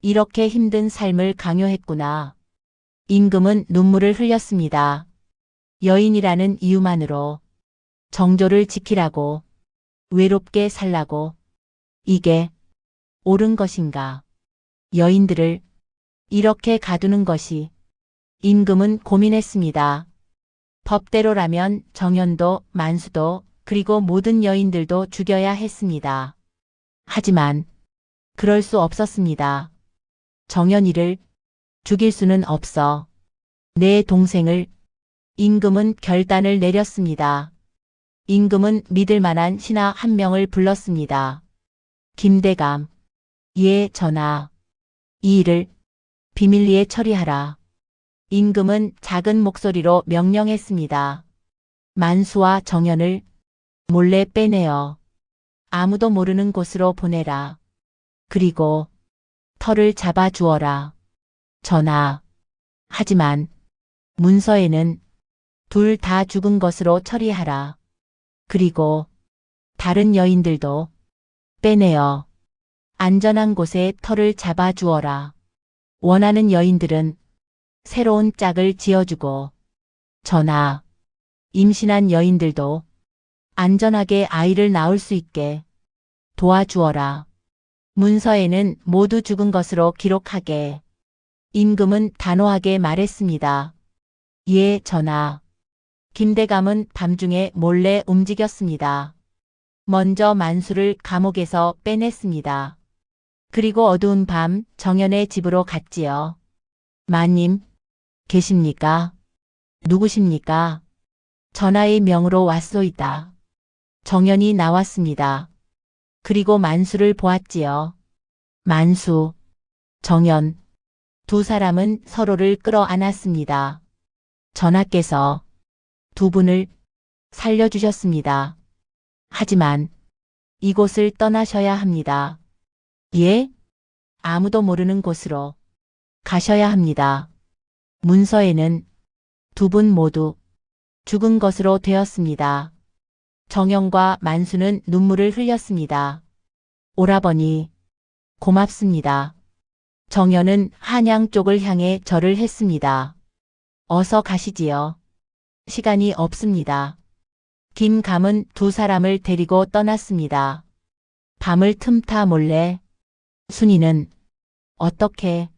[SPEAKER 1] 이렇게 힘든 삶을 강요했구나. 임금은 눈물을 흘렸습니다. 여인이라는 이유만으로 정조를 지키라고, 외롭게 살라고, 이게 옳은 것인가? 여인들을 이렇게 가두는 것이. 임금은 고민했습니다. 법대로라면 정현도 만수도 그리고 모든 여인들도 죽여야 했습니다. 하지만 그럴 수 없었습니다. 정현이를 죽일 수는 없어. 내 동생을. 임금은 결단을 내렸습니다. 임금은 믿을 만한 신하 한 명을 불렀습니다. 김대감. 예, 전하. 이 일을 비밀리에 처리하라. 임금은 작은 목소리로 명령했습니다. 만수와 정현을 몰래 빼내어 아무도 모르는 곳으로 보내라. 그리고 털을 잡아 주어라. 전하. 하지만 문서에는 둘 다 죽은 것으로 처리하라. 그리고 다른 여인들도 빼내어 안전한 곳에 털을 잡아 주어라. 원하는 여인들은 새로운 짝을 지어주고, 전하, 임신한 여인들도 안전하게 아이를 낳을 수 있게 도와주어라. 문서에는 모두 죽은 것으로 기록하게. 임금은 단호하게 말했습니다. 예, 전하. 김대감은 밤중에 몰래 움직였습니다. 먼저 만수를 감옥에서 빼냈습니다. 그리고 어두운 밤 정현의 집으로 갔지요. 마님, 계십니까? 누구십니까? 전하의 명으로 왔소이다. 정현이 나왔습니다. 그리고 만수를 보았지요. 만수, 정현, 두 사람은 서로를 끌어안았습니다. 전하께서 두 분을 살려주셨습니다. 하지만 이곳을 떠나셔야 합니다. 예? 아무도 모르는 곳으로 가셔야 합니다. 문서에는 두 분 모두 죽은 것으로 되었습니다. 정연과 만수는 눈물을 흘렸습니다. 오라버니, 고맙습니다. 정연은 한양 쪽을 향해 절을 했습니다. 어서 가시지요. 시간이 없습니다. 김감은 두 사람을 데리고 떠났습니다. 밤을 틈타 몰래 순이는 어떻게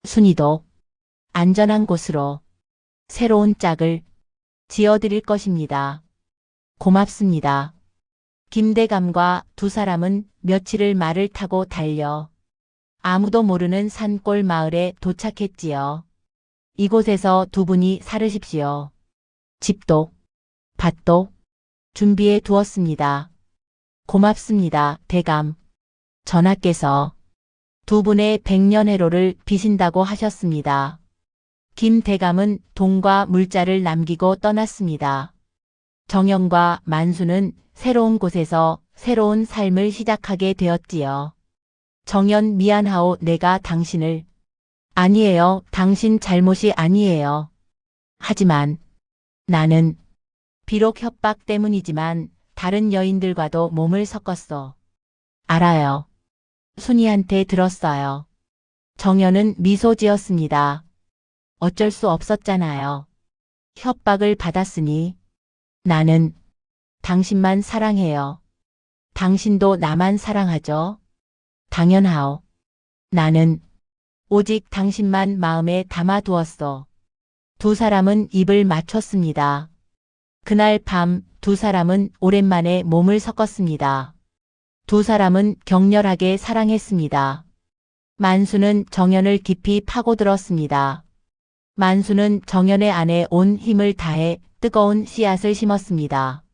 [SPEAKER 1] 순이도 안전한 곳으로 새로운 짝을 지어드릴 것입니다. 고맙습니다. 김대감과 두 사람은 며칠을 말을 타고 달려 아무도 모르는 산골 마을에 도착했지요. 이곳에서 두 분이 살으십시오. 집도 밭도 준비해 두었습니다. 고맙습니다, 대감. 전하께서 두 분의 백년해로를 비신다고 하셨습니다. 김 대감은 돈과 물자를 남기고 떠났습니다. 정연과 만수는 새로운 곳에서 새로운 삶을 시작하게 되었지요. 정연 미안하오 내가 당신을 아니에요. 당신 잘못이 아니에요. 하지만 나는 비록 협박 때문이지만 다른 여인들과도 몸을 섞었어. 알아요. 순이한테 들었어요. 정연은 미소 지었습니다. 어쩔 수 없었잖아요. 협박을 받았으니 나는 당신만 사랑해요. 당신도 나만 사랑하죠? 당연하오. 나는 오직 당신만 마음에 담아두었어. 두 사람은 입을 맞췄습니다. 그날 밤 두 사람은 오랜만에 몸을 섞었습니다. 두 사람은 격렬하게 사랑했습니다. 만수는 정연을 깊이 파고들었습니다. 만수는 정연의 안에 온 힘을 다해 뜨거운 씨앗을 심었습니다.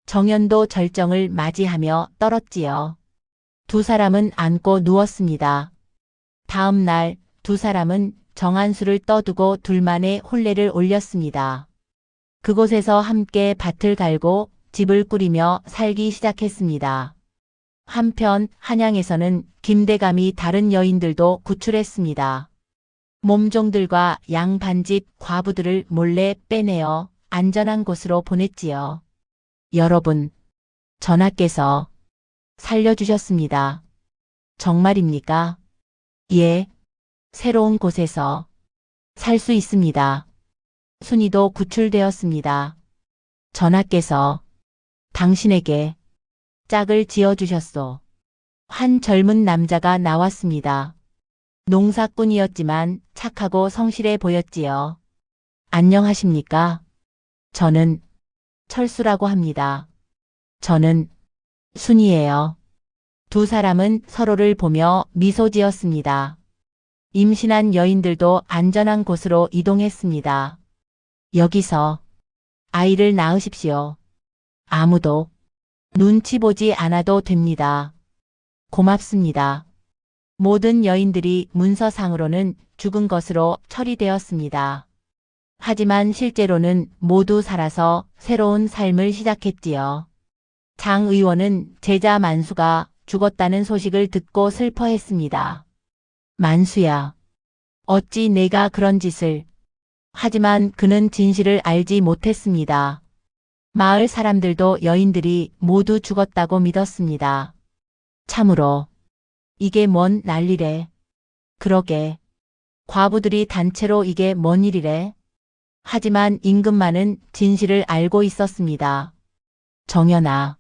[SPEAKER 1] 정연도 절정을 맞이하며 떨었지요. 두 사람은 안고 누웠습니다. 다음 날 두 사람은 정한수를 떠두고 둘만의 혼례를 올렸습니다. 그곳에서 함께 밭을 갈고 집을 꾸리며 살기 시작했습니다. 한편 한양에서는 김대감이 다른 여인들도 구출했습니다. 몸종들과 양반집 과부들을 몰래 빼내어 안전한 곳으로 보냈지요. 여러분, 전하께서 살려주셨습니다. 정말입니까? 예, 새로운 곳에서 살 수 있습니다. 순이도 구출되었습니다. 전하께서 당신에게 짝을 지어주셨소. 한 젊은 남자가 나왔습니다. 농사꾼이었지만 착하고 성실해 보였지요. 안녕하십니까? 저는 철수라고 합니다. 저는 순이에요. 두 사람은 서로를 보며 미소 지었습니다. 임신한 여인들도 안전한 곳으로 이동했습니다. 여기서 아이를 낳으십시오. 아무도 눈치 보지 않아도 됩니다. 고맙습니다. 모든 여인들이 문서상으로는 죽은 것으로 처리되었습니다. 하지만 실제로는 모두 살아서 새로운 삶을 시작했지요. 장 의원은 제자 만수가 죽었다는 소식을 듣고 슬퍼했습니다. 만수야, 어찌 내가 그런 짓을... 하지만 그는 진실을 알지 못했습니다. 마을 사람들도 여인들이 모두 죽었다고 믿었습니다. 참으로 이게 뭔 난리래. 그러게 과부들이 단체로 이게 뭔 일이래. 하지만 임금만은 진실을 알고 있었습니다. 정연아,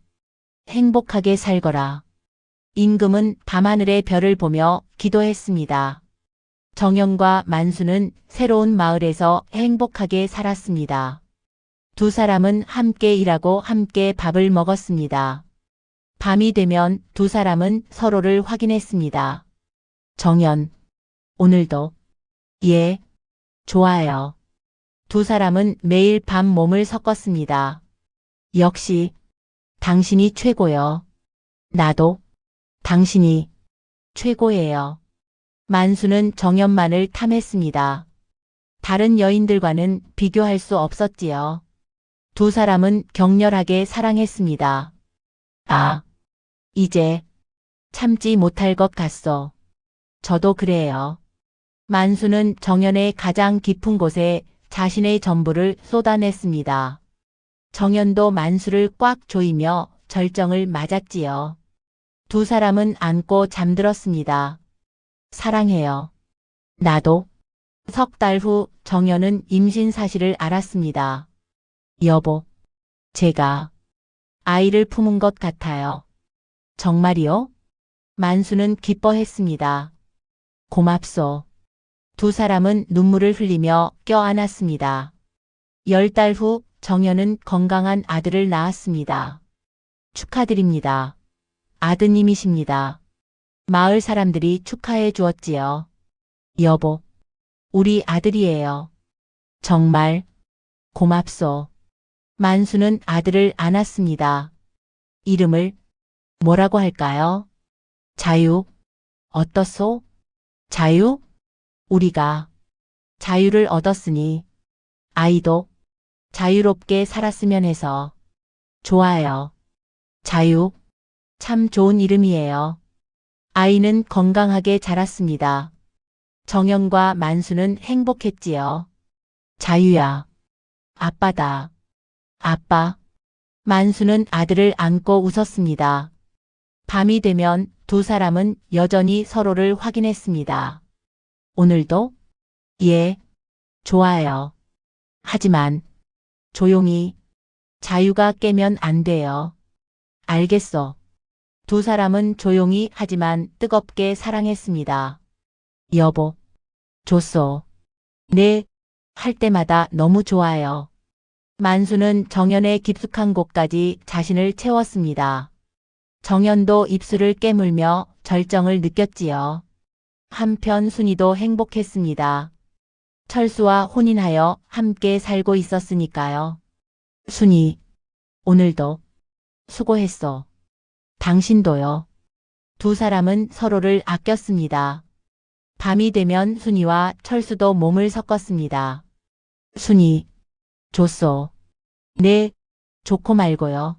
[SPEAKER 1] 행복하게 살거라. 임금은 밤하늘의 별을 보며 기도했습니다. 정연과 만수는 새로운 마을에서 행복하게 살았습니다. 두 사람은 함께 일하고 함께 밥을 먹었습니다. 밤이 되면 두 사람은 서로를 확인했습니다. 정연, 오늘도? 예, 좋아요. 두 사람은 매일 밤 몸을 섞었습니다. 역시 당신이 최고요. 나도 당신이 최고예요. 만수는 정연만을 탐했습니다. 다른 여인들과는 비교할 수 없었지요. 두 사람은 격렬하게 사랑했습니다. 아, 이제 참지 못할 것 같소. 저도 그래요. 만수는 정연의 가장 깊은 곳에 자신의 전부를 쏟아냈습니다. 정연도 만수를 꽉 조이며 절정을 맞았지요. 두 사람은 안고 잠들었습니다. 사랑해요. 나도. 석 달 후 정연은 임신 사실을 알았습니다. 여보, 제가 아이를 품은 것 같아요. 정말이요? 만수는 기뻐했습니다. 고맙소. 두 사람은 눈물을 흘리며 껴안았습니다. 10달 후 정연은 건강한 아들을 낳았습니다. 축하드립니다. 아드님이십니다. 마을 사람들이 축하해 주었지요. 여보, 우리 아들이에요. 정말 고맙소. 만수는 아들을 안았습니다. 이름을 뭐라고 할까요? 자유. 어떻소? 자유? 우리가 자유를 얻었으니 아이도 자유롭게 살았으면 해서 좋아요. 자유. 참 좋은 이름이에요. 아이는 건강하게 자랐습니다. 정연과 만수는 행복했지요. 자유야. 아빠다. 아빠. 만수는 아들을 안고 웃었습니다. 밤이 되면 두 사람은 여전히 서로를 확인했습니다. 오늘도? 예. 좋아요. 하지만 조용히 자유가 깨면 안 돼요. 알겠어. 두 사람은 조용히 하지만 뜨겁게 사랑했습니다. 여보. 좋소. 네. 할 때마다 너무 좋아요. 만수는 정연의 깊숙한 곳까지 자신을 채웠습니다. 정연도 입술을 깨물며 절정을 느꼈지요. 한편 순이도 행복했습니다. 철수와 혼인하여 함께 살고 있었으니까요. 순이, 오늘도 수고했어. 당신도요. 두 사람은 서로를 아꼈습니다. 밤이 되면 순이와 철수도 몸을 섞었습니다. 순이, 좋소. 네, 좋고 말고요.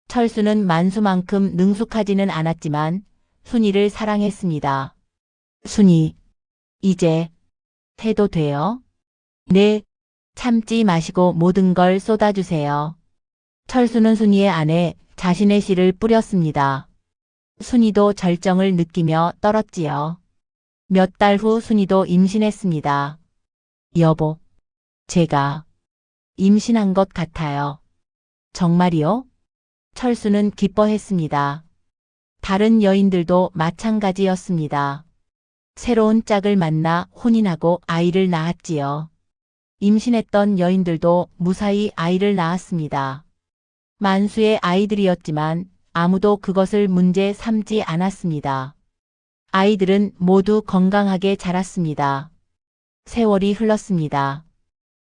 [SPEAKER 1] 철수는 만수만큼 능숙하지는 않았지만 순이를 사랑했습니다. 순이, 이제 해도 돼요? 네, 참지 마시고 모든 걸 쏟아주세요. 철수는 순이의 안에 자신의 씨를 뿌렸습니다. 순이도 절정을 느끼며 떨었지요. 몇 달 후 순이도 임신했습니다. 여보, 제가 임신한 것 같아요. 정말이요? 철수는 기뻐했습니다. 다른 여인들도 마찬가지였습니다. 새로운 짝을 만나 혼인하고 아이를 낳았지요. 임신했던 여인들도 무사히 아이를 낳았습니다. 만수의 아이들이었지만 아무도 그것을 문제 삼지 않았습니다. 아이들은 모두 건강하게 자랐습니다. 세월이 흘렀습니다.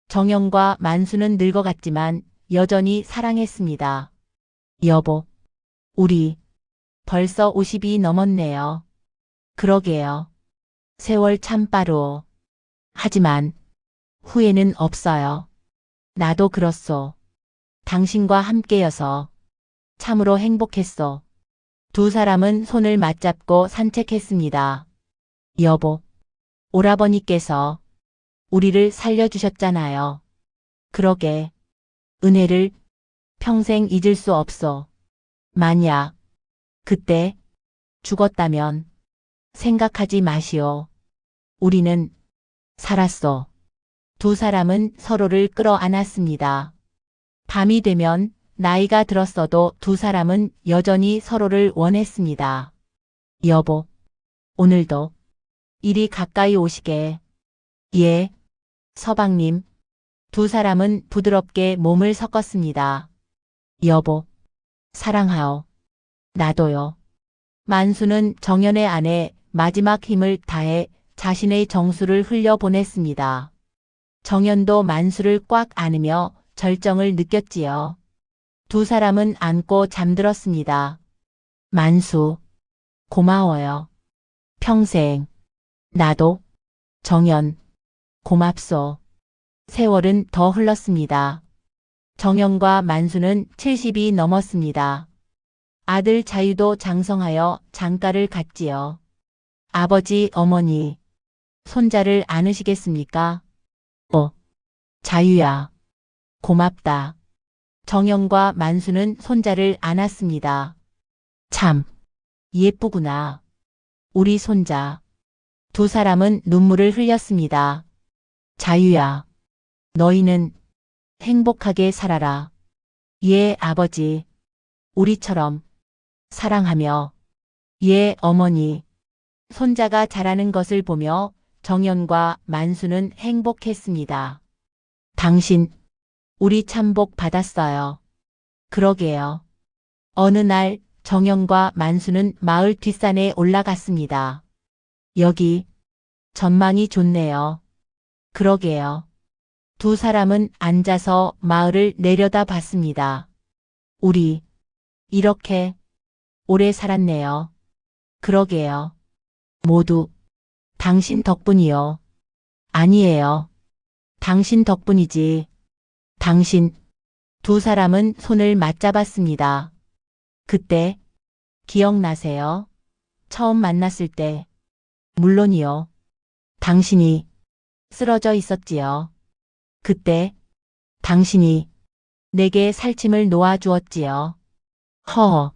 [SPEAKER 1] 정연과 만수는 늙어갔지만 여전히 사랑했습니다. 여보, 우리 벌써 50이 넘었네요. 그러게요. 세월 참 빠르오. 하지만 후회는 없어요. 나도 그렇소. 당신과 함께여서 참으로 행복했소. 두 사람은 손을 맞잡고 산책했습니다. 여보, 오라버니께서 우리를 살려주셨잖아요. 그러게, 은혜를 평생 잊을 수 없소. 만약 그때 죽었다면 생각하지 마시오. 우리는 살았소. 두 사람은 서로를 끌어안았습니다. 밤이 되면 나이가 들었어도 두 사람은 여전히 서로를 원했습니다. 여보, 오늘도 이리 가까이 오시게. 예, 서방님. 두 사람은 부드럽게 몸을 섞었습니다. 여보, 사랑하오. 나도요. 만수는 정연의 안에 마지막 힘을 다해 자신의 정수를 흘려보냈습니다. 정연도 만수를 꽉 안으며 절정을 느꼈지요. 두 사람은 안고 잠들었습니다. 만수, 고마워요. 평생. 나도. 정연, 고맙소. 세월은 더 흘렀습니다. 정연과 만수는 70이 넘었습니다. 아들 자유도 장성하여 장가를 갔지요. 아버지, 어머니, 손자를 안으시겠습니까? 자유야. 고맙다. 정연과 만수는 손자를 안았습니다. 참 예쁘구나. 우리 손자. 두 사람은 눈물을 흘렸습니다. 자유야. 너희는 행복하게 살아라. 예, 아버지. 우리처럼 사랑하며. 예, 어머니. 손자가 자라는 것을 보며 정연과 만수는 행복했습니다. 당신, 우리 참 복 받았어요. 그러게요. 어느 날 정연과 만수는 마을 뒷산에 올라갔습니다. 여기 전망이 좋네요. 그러게요. 두 사람은 앉아서 마을을 내려다 봤습니다. 우리 이렇게 오래 살았네요. 그러게요. 모두 당신 덕분이요. 아니에요. 당신 덕분이지. 당신. 두 사람은 손을 맞잡았습니다. 그때 기억나세요? 처음 만났을 때. 물론이요. 당신이 쓰러져 있었지요. 그때 당신이 내게 살침을 놓아주었지요. 허허.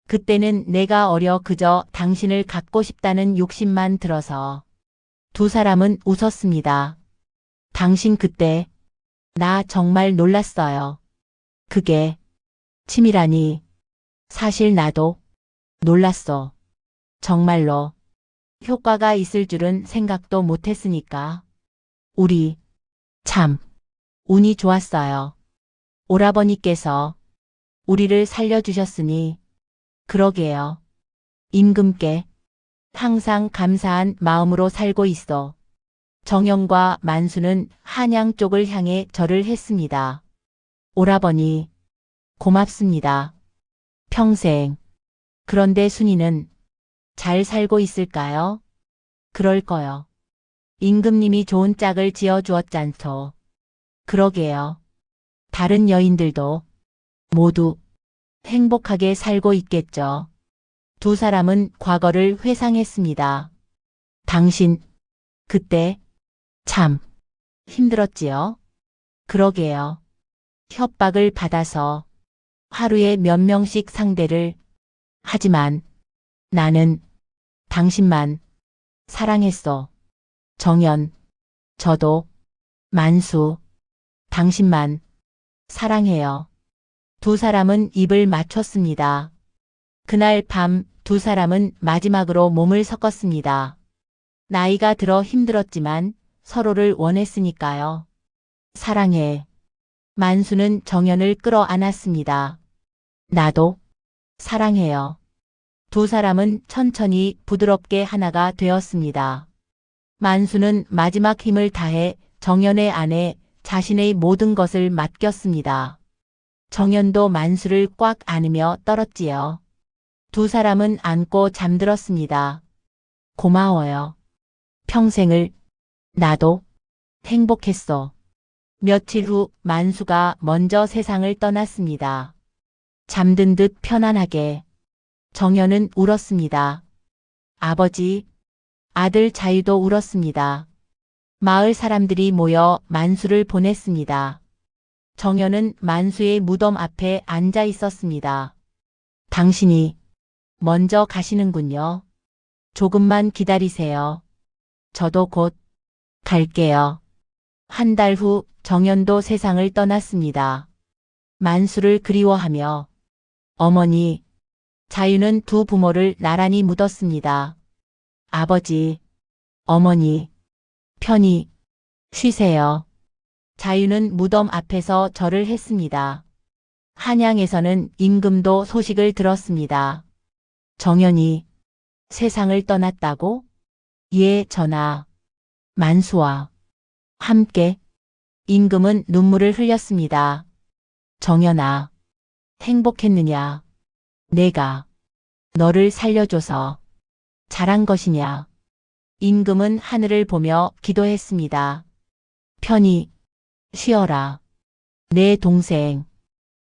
[SPEAKER 1] 그때는 내가 어려 그저 당신을 갖고 싶다는 욕심만 들어서. 두 사람은 웃었습니다. 당신 그때 나 정말 놀랐어요. 그게 치밀하니. 사실 나도 놀랐어. 정말로. 효과가 있을 줄은 생각도 못했으니까. 우리 참 운이 좋았어요. 오라버니께서 우리를 살려주셨으니. 그러게요. 임금께 항상 감사한 마음으로 살고 있어. 정연과 만수는 한양 쪽을 향해 절을 했습니다. 오라버니, 고맙습니다. 평생. 그런데 순이는 잘 살고 있을까요? 그럴 거요. 임금님이 좋은 짝을 지어주었잖소. 그러게요. 다른 여인들도 모두 행복하게 살고 있겠죠. 두 사람은 과거를 회상했습니다. 당신, 그때 참 힘들었지요? 그러게요. 협박을 받아서 하루에 몇 명씩 상대를. 하지만 나는 당신만 사랑했어. 정연, 저도, 만수, 당신만 사랑해요. 두 사람은 입을 맞췄습니다. 그날 밤 두 사람은 마지막으로 몸을 섞었습니다. 나이가 들어 힘들었지만 서로를 원했으니까요. 사랑해. 만수는 정연을 끌어안았습니다. 나도 사랑해요. 두 사람은 천천히 부드럽게 하나가 되었습니다. 만수는 마지막 힘을 다해 정연의 안에 자신의 모든 것을 맡겼습니다. 정연도 만수를 꽉 안으며 떨었지요. 두 사람은 안고 잠들었습니다. 고마워요. 평생을. 나도 행복했어. 며칠 후 만수가 먼저 세상을 떠났습니다. 잠든 듯 편안하게. 정연은 울었습니다. 아버지, 아들 자유도 울었습니다. 마을 사람들이 모여 만수를 보냈습니다. 정연은 만수의 무덤 앞에 앉아 있었습니다. 당신이 먼저 가시는군요. 조금만 기다리세요. 저도 곧 갈게요. 한 달 후 정연도 세상을 떠났습니다. 만수를 그리워하며 어머니, 자유는 두 부모를 나란히 묻었습니다. 아버지, 어머니, 편히 쉬세요. 자유는 무덤 앞에서 절을 했습니다. 한양에서는 임금도 소식을 들었습니다. 정연이 세상을 떠났다고? 예, 전하. 만수와 함께. 임금은 눈물을 흘렸습니다. 정연아, 행복했느냐? 내가 너를 살려줘서 잘한 것이냐? 임금은 하늘을 보며 기도했습니다. 편히 쉬어라. 내 동생.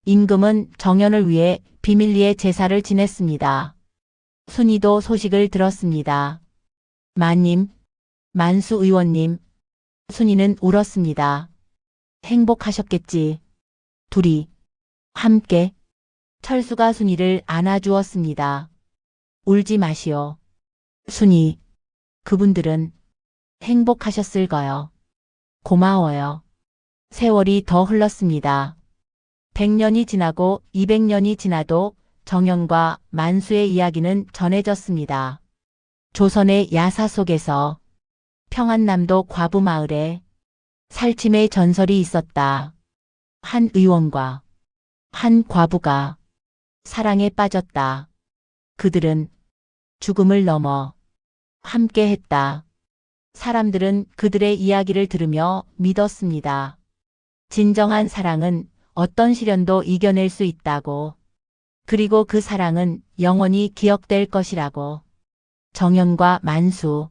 [SPEAKER 1] 임금은 정연을 위해 비밀리에 제사를 지냈습니다. 순이도 소식을 들었습니다. 마님, 만수 의원님, 순이는 울었습니다. 행복하셨겠지. 둘이 함께 철수가 순이를 안아주었습니다. 울지 마시오. 순이, 그분들은 행복하셨을 거요. 고마워요. 세월이 더 흘렀습니다. 100년이 지나고 200년이 지나도 정영과 만수의 이야기는 전해졌습니다. 조선의 야사 속에서 평안남도 과부마을에 살침의 전설이 있었다. 한 의원과 한 과부가 사랑에 빠졌다. 그들은 죽음을 넘어 함께했다. 사람들은 그들의 이야기를 들으며 믿었습니다. 진정한 사랑은 어떤 시련도 이겨낼 수 있다고. 그리고 그 사랑은 영원히 기억될 것이라고. 정영과 만수.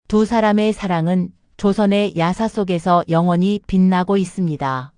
[SPEAKER 1] 두 사람의 사랑은 조선의 야사 속에서 영원히 빛나고 있습니다.